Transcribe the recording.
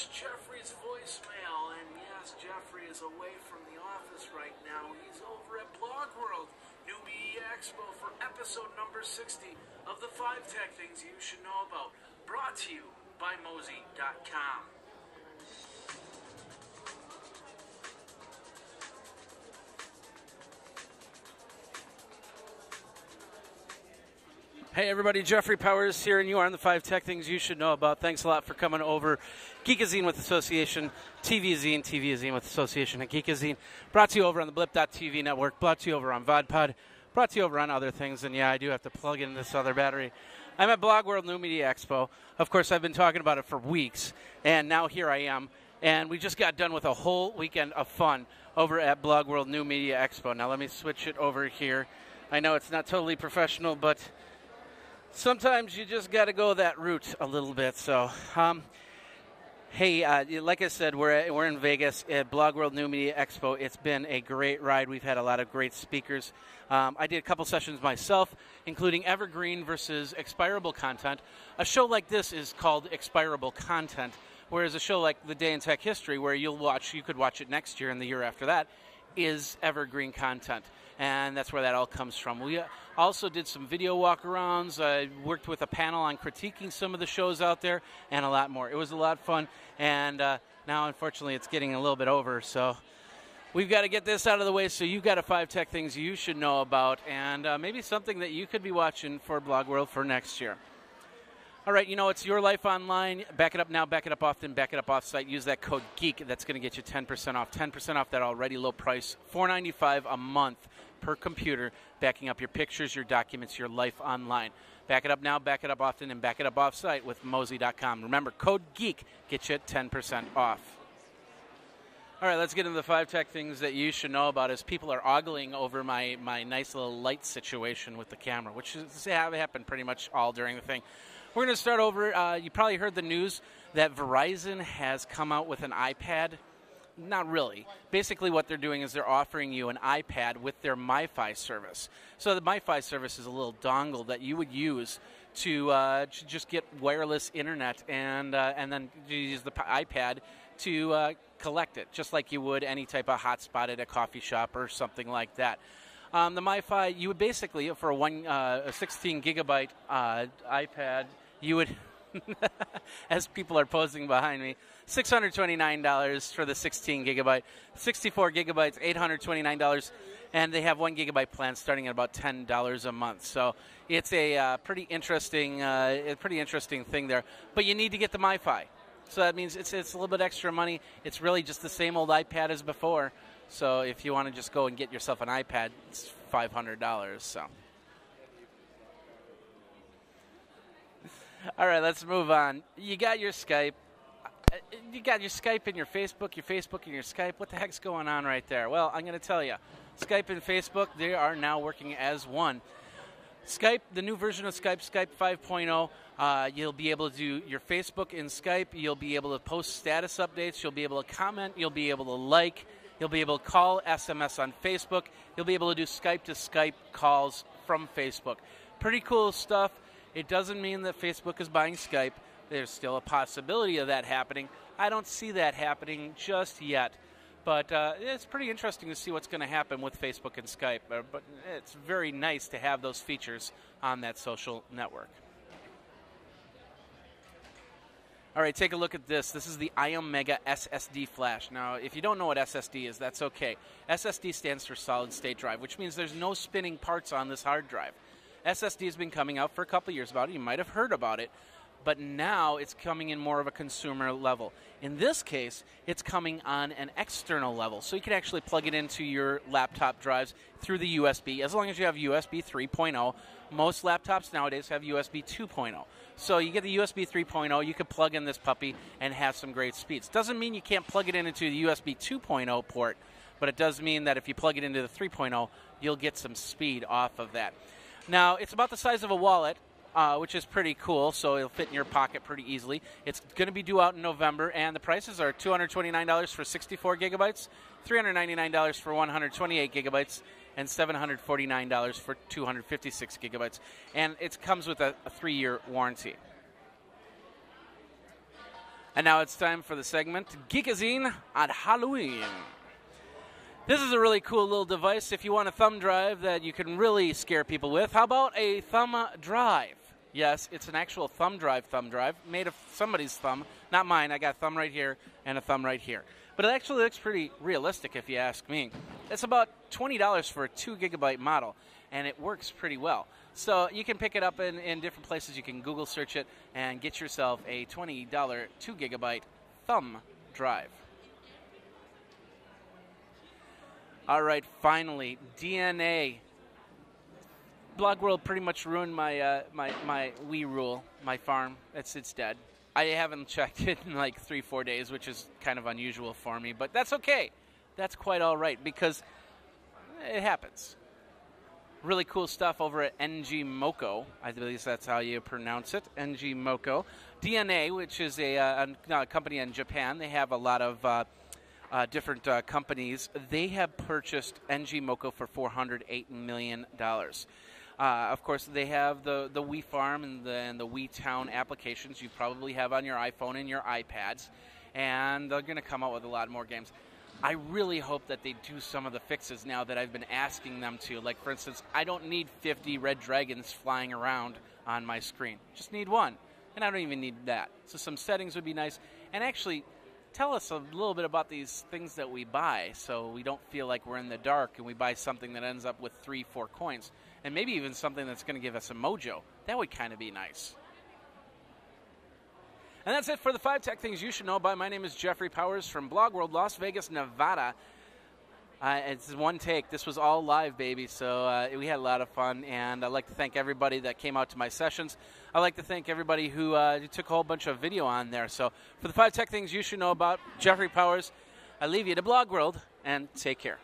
It's Jeffrey's voicemail, and yes, Jeffrey is away from the office right now. He's over at BlogWorld, New Media Expo, for episode number 60 of the 5 Tech Things You Should Know About, brought to you by Mozy.com. Hey everybody, Jeffrey Powers here, and you are on the 5 Tech Things You Should Know About. Thanks a lot for coming over. Geekazine with Association, TVazine with Association, and Geekazine. Brought to you over on the Blip.tv network, brought to you over on VodPod, brought to you over on other things, and yeah, I do have to plug in this other battery. I'm at BlogWorld New Media Expo. Of course, I've been talking about it for weeks, and now here I am, and we just got done with a whole weekend of fun over at BlogWorld New Media Expo. Now let me switch it over here. I know it's not totally professional, but sometimes you just got to go that route a little bit. So, hey, like I said, we're in Vegas at BlogWorld New Media Expo. It's been a great ride. We've had a lot of great speakers. I did a couple sessions myself, including evergreen versus expirable content. A show like this is called expirable content, whereas a show like The Day in Tech History, where you could watch it next year and the year after that, is evergreen content. And that's where that all comes from. We also did some video walkarounds. I worked with a panel on critiquing some of the shows out there, and a lot more. It was a lot of fun, and now, unfortunately, it's getting a little bit over. So we've got to get this out of the way, so you've got 5 tech things you should know about, and maybe something that you could be watching for BlogWorld for next year. All right, you know, it's your life online. Back it up now, back it up often, back it up off-site. Use that code GEEK. That's going to get you 10% off. 10% off that already low price, $4.95 a month per computer, backing up your pictures, your documents, your life online. Back it up now, back it up often, and back it up off-site with Mozy.com. Remember, code GEEK gets you 10% off. All right, let's get into the 5 tech things that you should know about as people are ogling over my nice little light situation with the camera, which has happened pretty much all during the thing. We're going to start over. You probably heard the news that Verizon has come out with an iPad. Not really. Basically what they're doing is they're offering you an iPad with their MiFi service. So the MiFi service is a little dongle that you would use to just get wireless internet and then use the iPad to collect it, just like you would any type of hotspot at a coffee shop or something like that. The MiFi, you would basically, for a 16 gigabyte iPad, you would, as people are posing behind me, $629 for the 16 gigabyte, 64 gigabytes, $829, and they have 1 gigabyte plan starting at about $10 a month. So it's a pretty interesting thing there. But you need to get the MiFi, so that means it's a little bit extra money. It's really just the same old iPad as before. So if you want to just go and get yourself an iPad, it's $500. So. All right, let's move on. You got your Skype. You got your Skype and your Facebook and your Skype. What the heck's going on right there? Well, I'm going to tell you. Skype and Facebook, they are now working as one. Skype, the new version of Skype, Skype 5.0, you'll be able to do your Facebook in Skype. You'll be able to post status updates. You'll be able to comment. You'll be able to like. You'll be able to call, SMS on Facebook. You'll be able to do Skype-to-Skype calls from Facebook. Pretty cool stuff. It doesn't mean that Facebook is buying Skype. There's still a possibility of that happening. I don't see that happening just yet. But it's pretty interesting to see what's going to happen with Facebook and Skype. But it's very nice to have those features on that social network. All right, take a look at this. This is the iOmega SSD flash. Now, if you don't know what SSD is, that's okay. SSD stands for solid state drive, which means there's no spinning parts on this hard drive. SSD has been coming out for a couple years about it. You might have heard about it, but now it's coming in more of a consumer level. In this case, it's coming on an external level, so you can actually plug it into your laptop drives through the USB, as long as you have USB 3.0. Most laptops nowadays have USB 2.0. So you get the USB 3.0, you can plug in this puppy and have some great speeds. Doesn't mean you can't plug it into the USB 2.0 port, but it does mean that if you plug it into the 3.0, you'll get some speed off of that. Now, it's about the size of a wallet, which is pretty cool, so it'll fit in your pocket pretty easily. It's going to be due out in November, and the prices are $229 for 64 gigabytes, $399 for 128 gigabytes, and $749 for 256 gigabytes. And it comes with a 3-year warranty. And now it's time for the segment Geekazine on Halloween. This is a really cool little device if you want a thumb drive that you can really scare people with. How about a thumb drive? Yes, it's an actual thumb drive made of somebody's thumb, not mine. I got a thumb right here and a thumb right here. But it actually looks pretty realistic if you ask me. It's about $20 for a 2 gigabyte model, and it works pretty well. So you can pick it up in different places. You can Google search it and get yourself a $20 2 gigabyte thumb drive. All right, finally, DNA. BlogWorld pretty much ruined my my Wii rule, my farm. It's dead. I haven't checked it in like 3-4 days, which is kind of unusual for me, but that's okay. That's quite all right because it happens. Really cool stuff over at NG Moko. I believe that's how you pronounce it, NG Moko. DNA, which is a company in Japan. They have a lot of different companies. They have purchased NG Moko for $408 million. Of course, they have the Wii Farm and the Wii Town applications you probably have on your iPhone and your iPads, and they're going to come out with a lot more games. I really hope that they do some of the fixes now that I've been asking them to. Like, for instance, I don't need 50 red dragons flying around on my screen. Just need one, and I don't even need that. So some settings would be nice. And actually, tell us a little bit about these things that we buy so we don't feel like we're in the dark and we buy something that ends up with 3-4 coins. And maybe even something that's going to give us a mojo. That would kind of be nice. And that's it for the 5 Tech Things You Should Know About. My name is Jeffrey Powers from BlogWorld, Las Vegas, Nevada. It's one take. This was all live, baby, so we had a lot of fun. And I'd like to thank everybody that came out to my sessions. I'd like to thank everybody who took a whole bunch of video on there. So for the 5 Tech Things You Should Know About, Jeffrey Powers, I leave you to BlogWorld, and take care.